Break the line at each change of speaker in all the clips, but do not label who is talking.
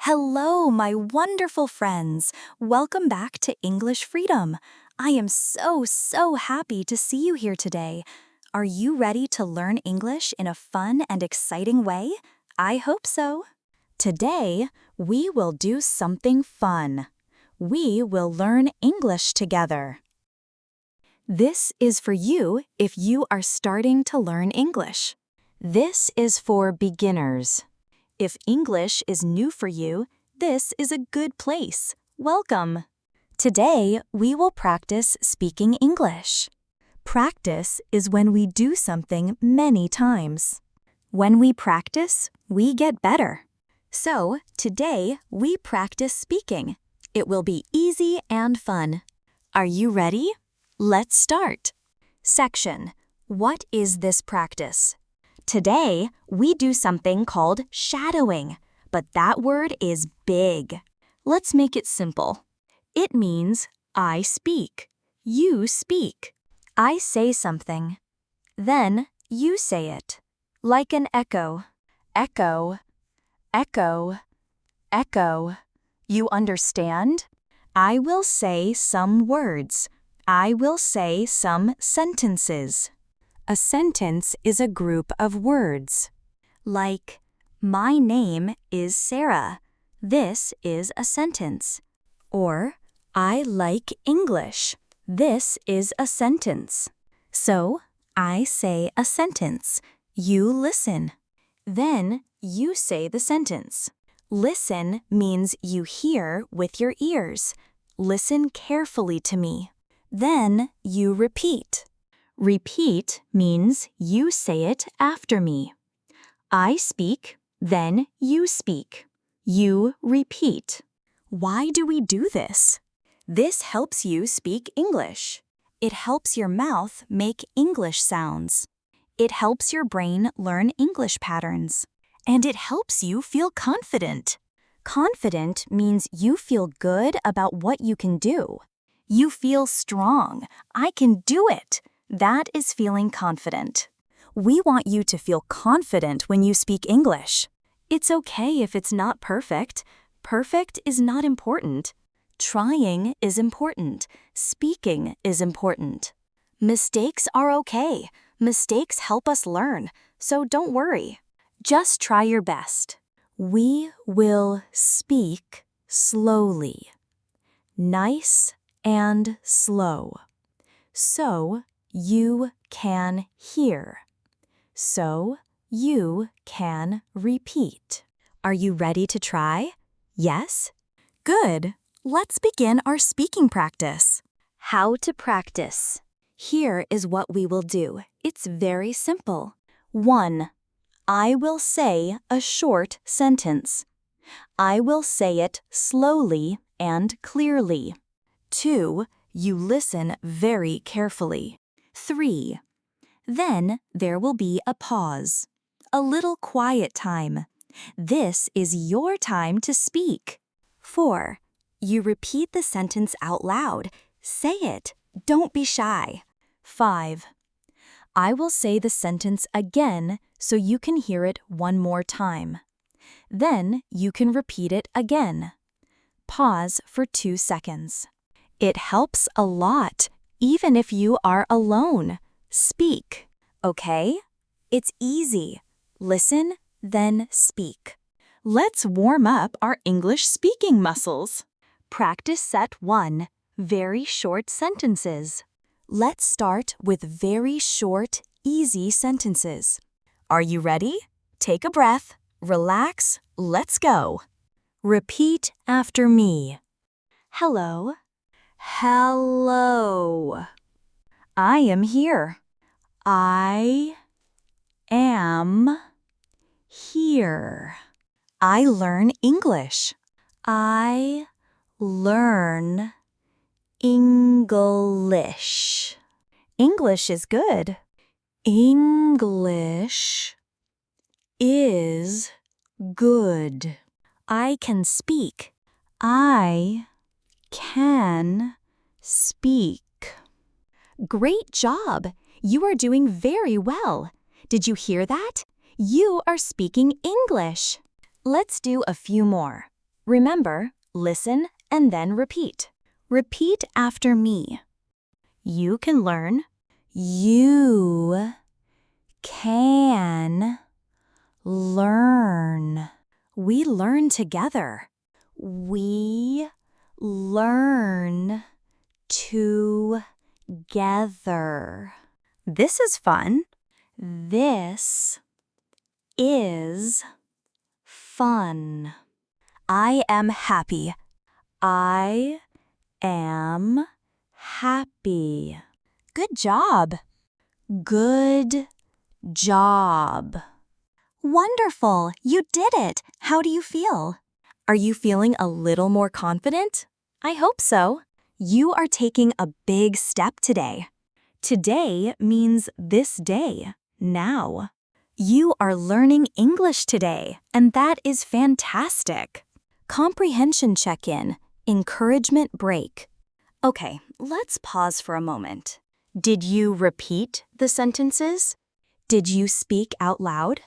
Hello, my wonderful friends. Welcome back to English Freedom. I am so happy to see you here today. Are you ready to learn English in a fun and exciting way? I hope so. Today, we will do something fun. We will learn English together. This is for you if you are starting to learn English. This is for beginners. If English is new for you, this is a good place. Welcome! Today, we will practice speaking English. Practice is when we do something many times. When we practice, we get better. So, today, we practice speaking. It will be easy and fun. Are you ready? Let's start. Section: What is this practice? Today, we do something called shadowing, but that word is big. Let's make it simple. It means I speak, you speak. I say something, then you say it, like an echo. Echo, echo, echo. You understand? I will say some words. I will say some sentences. A sentence is a group of words. Like, my name is Sarah. This is a sentence. Or, I like English. This is a sentence. So, I say a sentence. You listen. Then, you say the sentence. Listen means you hear with your ears. Listen carefully to me. Then, you repeat. Repeat means you say it after me. I speak, then you speak. You repeat. Why do we do this? This helps you speak English. It helps your mouth make English sounds. It helps your brain learn English patterns. And it helps you feel confident. Confident means you feel good about what you can do. You feel strong. I can do it. That is feeling confident. We want you to feel confident when you speak English. It's okay if it's not perfect. Perfect is not important. Trying is important. Speaking is important. Mistakes are okay. Mistakes help us learn, so don't worry. Just try your best. We will speak slowly. Nice and slow. So you can hear. So you can repeat. Are you ready to try? Yes? Good. Let's begin our speaking practice. How to practice. Here is what we will do. It's very simple. 1. I will say a short sentence. I will say it slowly and clearly. 2. You listen very carefully. 3. Then there will be a pause, a little quiet time. This is your time to speak. 4. You repeat the sentence out loud. Say it. Don't be shy. 5. I will say the sentence again so you can hear it one more time. Then you can repeat it again. Pause for 2 seconds. It helps a lot, even if you are alone. Speak, okay? It's easy. Listen, then speak. Let's warm up our English speaking muscles. Practice set 1, very short sentences. Let's start with very short, easy sentences. Are you ready? Take a breath, relax, let's go. Repeat after me. Hello. Hello. I am here. I am here. I learn English. I learn English. English is good. English is good. I can speak. I can speak. Great job! You are doing very well. Did you hear that? You are speaking English. Let's do a few more. Remember, listen and then repeat. Repeat after me. You can learn. You can learn. We learn together. We learn together. This is fun. This is fun. I am happy. I am happy. Good job. Good job. Wonderful! You did it! How do you feel? Are you feeling a little more confident? I hope so. You are taking a big step today. Today means this day, now. You are learning English today, and that is fantastic. Comprehension check-in, encouragement break. Okay, let's pause for a moment. Did you repeat the sentences? Did you speak out loud?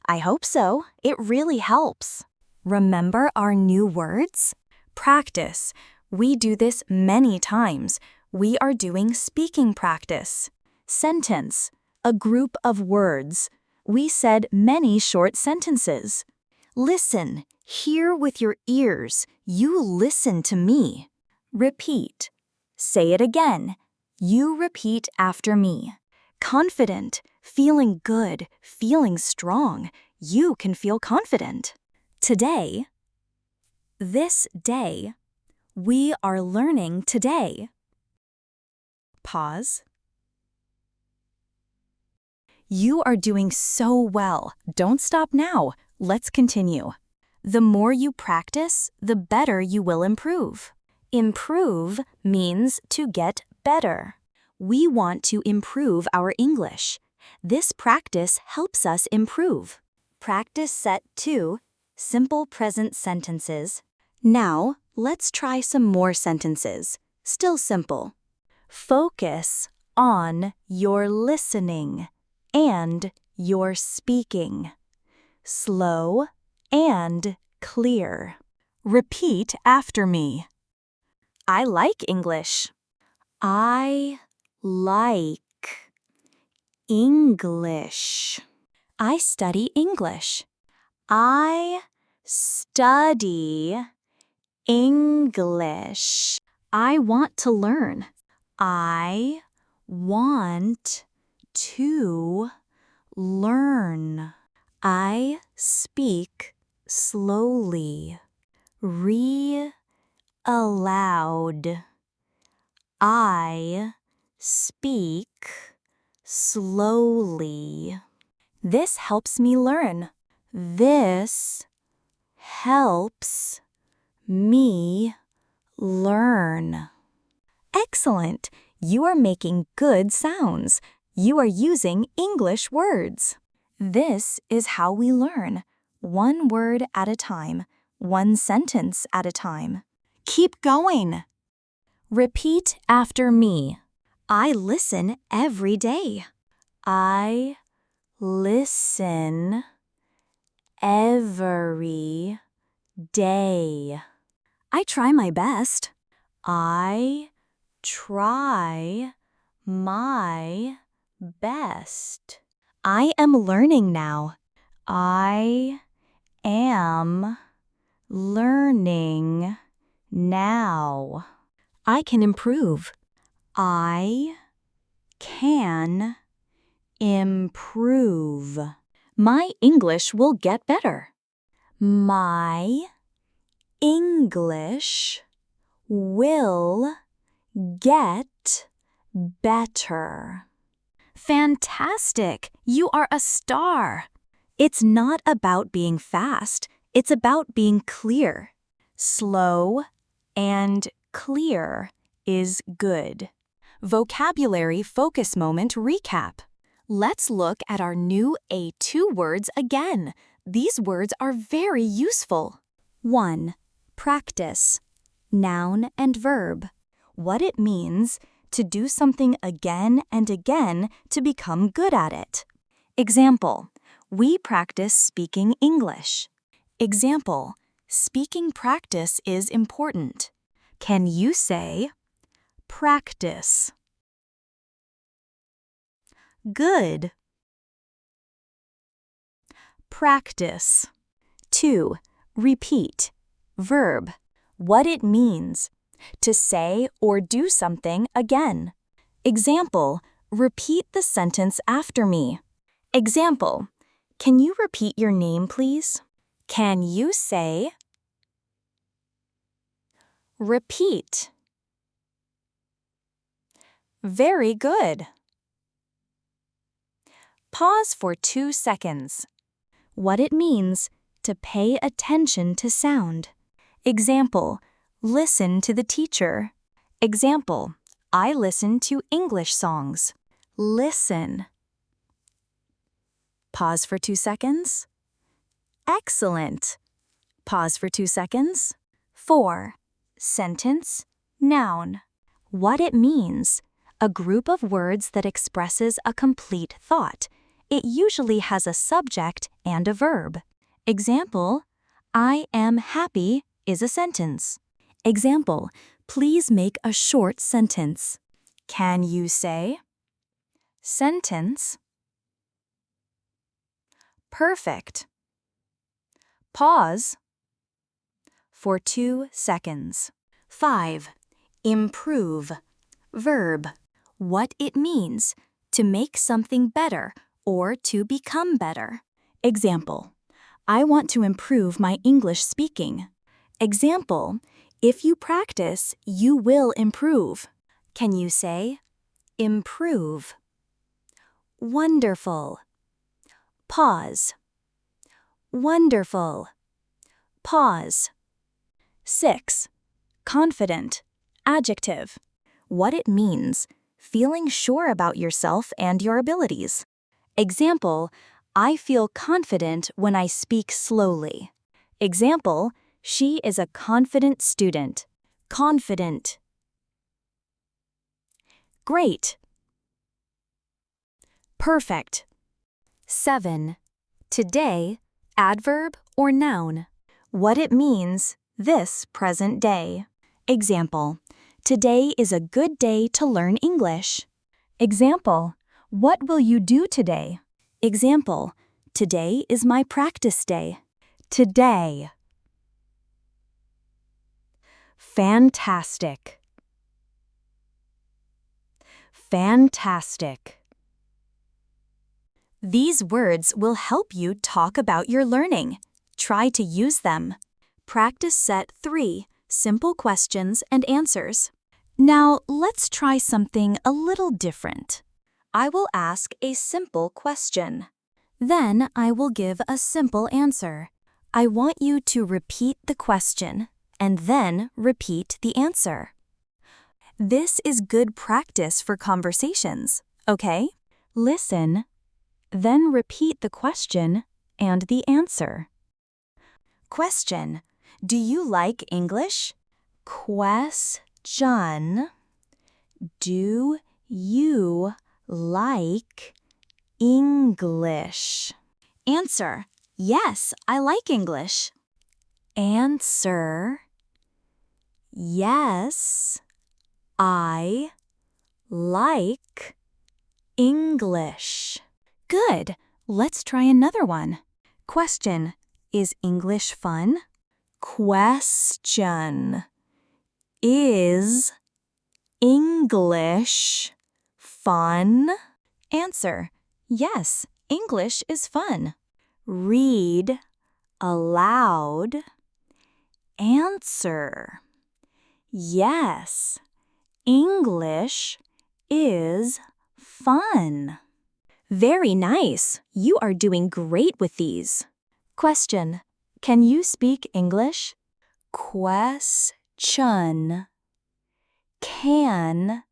I hope so. It really helps. Remember our new words? Practice. We do this many times. We are doing speaking practice. Sentence. A group of words. We said many short sentences. Listen. Hear with your ears. You listen to me. Repeat. Say it again. You repeat after me. Confident. Feeling good. Feeling strong. You can feel confident. Today, this day, we are learning today. Pause. You are doing so well. Don't stop now. Let's continue. The more you practice, the better you will improve. Improve means to get better. We want to improve our English. This practice helps us improve. Practice set 2, simple present sentences. Now, let's try some more sentences. Still simple. Focus on your listening and your speaking. Slow and clear. Repeat after me. I like English. I like English. I study English. I study English. I want to learn. I want to learn. I speak slowly. Read aloud. I speak slowly. This helps me learn. This helps me learn. Excellent! You are making good sounds. You are using English words. This is how we learn. One word at a time, one sentence at a time. Keep going. Repeat after me. I listen every day. I listen every day. I try my best. I try my best. I am learning now. I am learning now. I can improve. I can improve. My English will get better. My English will get better. Fantastic! You are a star! It's not about being fast. It's about being clear. Slow and clear is good. Vocabulary focus moment recap. Let's look at our new A2 words again. These words are very useful. 1. Practice. Noun and verb. What it means to do something again and again to become good at it. Example. We practice speaking English. Example. Speaking practice is important. Can you say practice? Good. Practice. 2. Repeat. Verb. What it means. To say or do something again. Example, repeat the sentence after me. Example, can you repeat your name, please? Can you say, repeat? Very good. Pause for 2 seconds. What it means, to pay attention to sound. Example, listen to the teacher. Example, I listen to English songs. Listen. Pause for 2 seconds. Excellent. Pause for 2 seconds. 4. Sentence, noun. What it means. A group of words that expresses a complete thought. It usually has a subject and a verb. Example, I am happy is a sentence. Example, please make a short sentence. Can you say? Sentence. Perfect. Pause for 2 seconds. 5. Improve. Verb. What it means. To make something better or to become better. Example, I want to improve my English speaking. Example, if you practice, you will improve. Can you say, improve? Wonderful. Pause. Wonderful. Pause. 6. Confident. Adjective. What it means. Feeling sure about yourself and your abilities. Example, I feel confident when I speak slowly. Example, she is a confident student. Confident. Great. Perfect. 7. Today, adverb or noun. What it means, this present day. Example, today is a good day to learn English. Example, what will you do today? Example, today is my practice day. Today. Fantastic. Fantastic. These words will help you talk about your learning. Try to use them. Practice set 3, simple questions and answers. Now, let's try something a little different. I will ask a simple question. Then I will give a simple answer. I want you to repeat the question and then repeat the answer. This is good practice for conversations, okay? Listen, then repeat the question and the answer. Question. Do you like English? Question. Do you like English? Answer. Yes, I like English. Answer. Yes, I like English. Good. Let's try another one. Question. Is English fun? Question. Is English fun? Answer. Yes, English is fun. Read aloud. Answer. Yes, English is fun. Very nice. You are doing great with these. Question. Can you speak English? Question. Can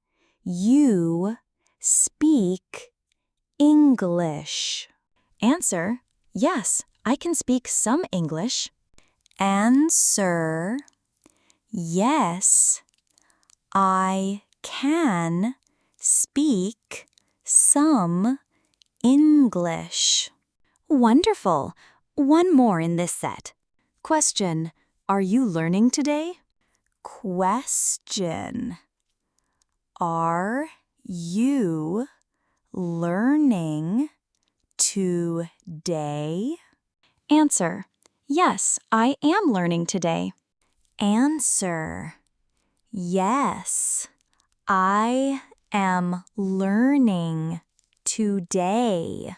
you speak English? Answer. Yes, I can speak some English. Answer. Yes, I can speak some English. Wonderful. One more in this set. Question. Are you learning today? Question. Are you learning today? Answer. Yes, I am learning today. Answer. Yes, I am learning today.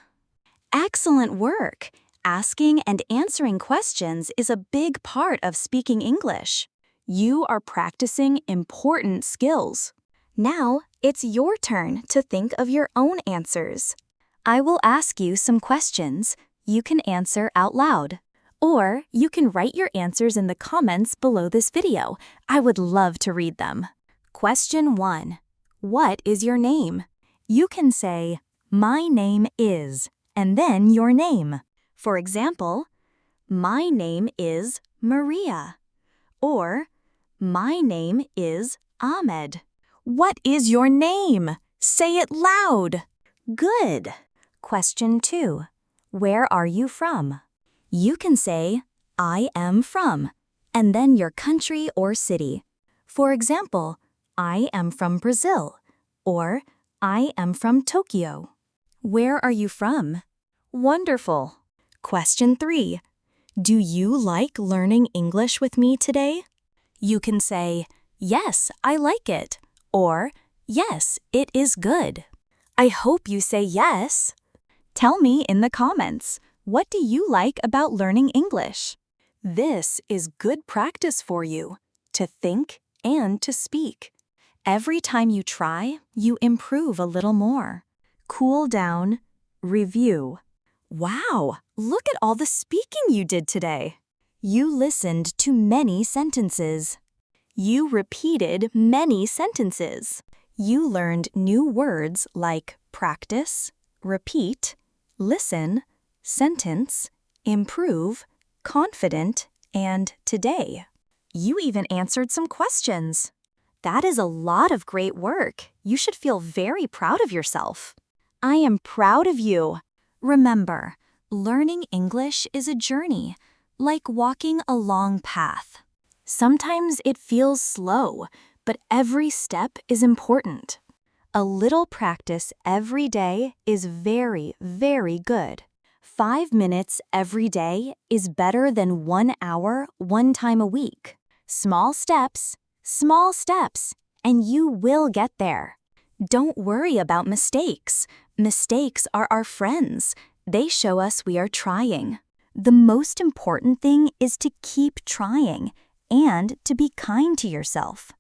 Excellent work! Asking and answering questions is a big part of speaking English. You are practicing important skills. Now, it's your turn to think of your own answers. I will ask you some questions you can answer out loud. Or you can write your answers in the comments below this video. I would love to read them. Question 1. What is your name? You can say, "My name is," and then your name. For example, "My name is Maria." Or, "My name is Ahmed." What is your name? Say it loud. Good. Question 2. Where are you from? You can say, "I am from," and then your country or city. For example, "I am from Brazil," or "I am from Tokyo." Where are you from? Wonderful. Question 3. Do you like learning English with me today? You can say, "Yes, I like it," or "Yes, it is good." I hope you say yes. Tell me in the comments, what do you like about learning English? This is good practice for you, to think and to speak. Every time you try, you improve a little more. Cool down, review. Wow, look at all the speaking you did today. You listened to many sentences. You repeated many sentences. You learned new words like practice, repeat, listen, sentence, improve, confident, and today. You even answered some questions. That is a lot of great work. You should feel very proud of yourself. I am proud of you. Remember, learning English is a journey, like walking a long path. Sometimes it feels slow, but every step is important. A little practice every day is very, very good. 5 minutes every day is better than 1 hour one time a week. Small steps, and you will get there. Don't worry about mistakes. Mistakes are our friends. They show us we are trying. The most important thing is to keep trying and to be kind to yourself.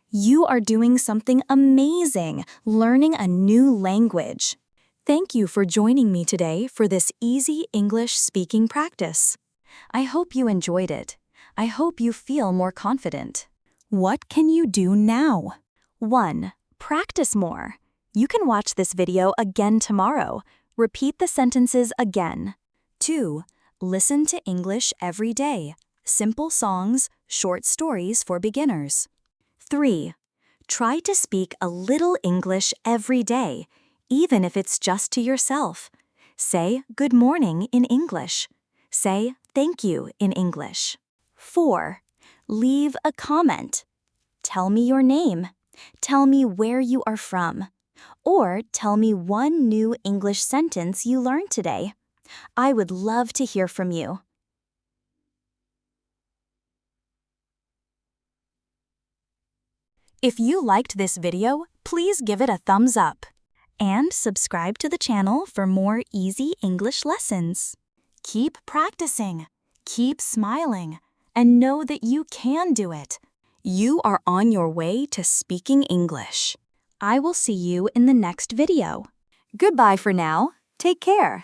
You are doing something amazing, learning a new language. Thank you for joining me today for this easy English speaking practice. I hope you enjoyed it. I hope you feel more confident. What can you do now? 1. Practice more. You can watch this video again tomorrow. Repeat the sentences again. 2. Listen to English every day. Simple songs, short stories for beginners. 3. Try to speak a little English every day, even if it's just to yourself. Say good morning in English. Say thank you in English. 4. Leave a comment. Tell me your name. Tell me where you are from. Or tell me one new English sentence you learned today. I would love to hear from you. If you liked this video, please give it a thumbs up. And subscribe to the channel for more easy English lessons. Keep practicing, keep smiling, and know that you can do it. You are on your way to speaking English. I will see you in the next video. Goodbye for now. Take care.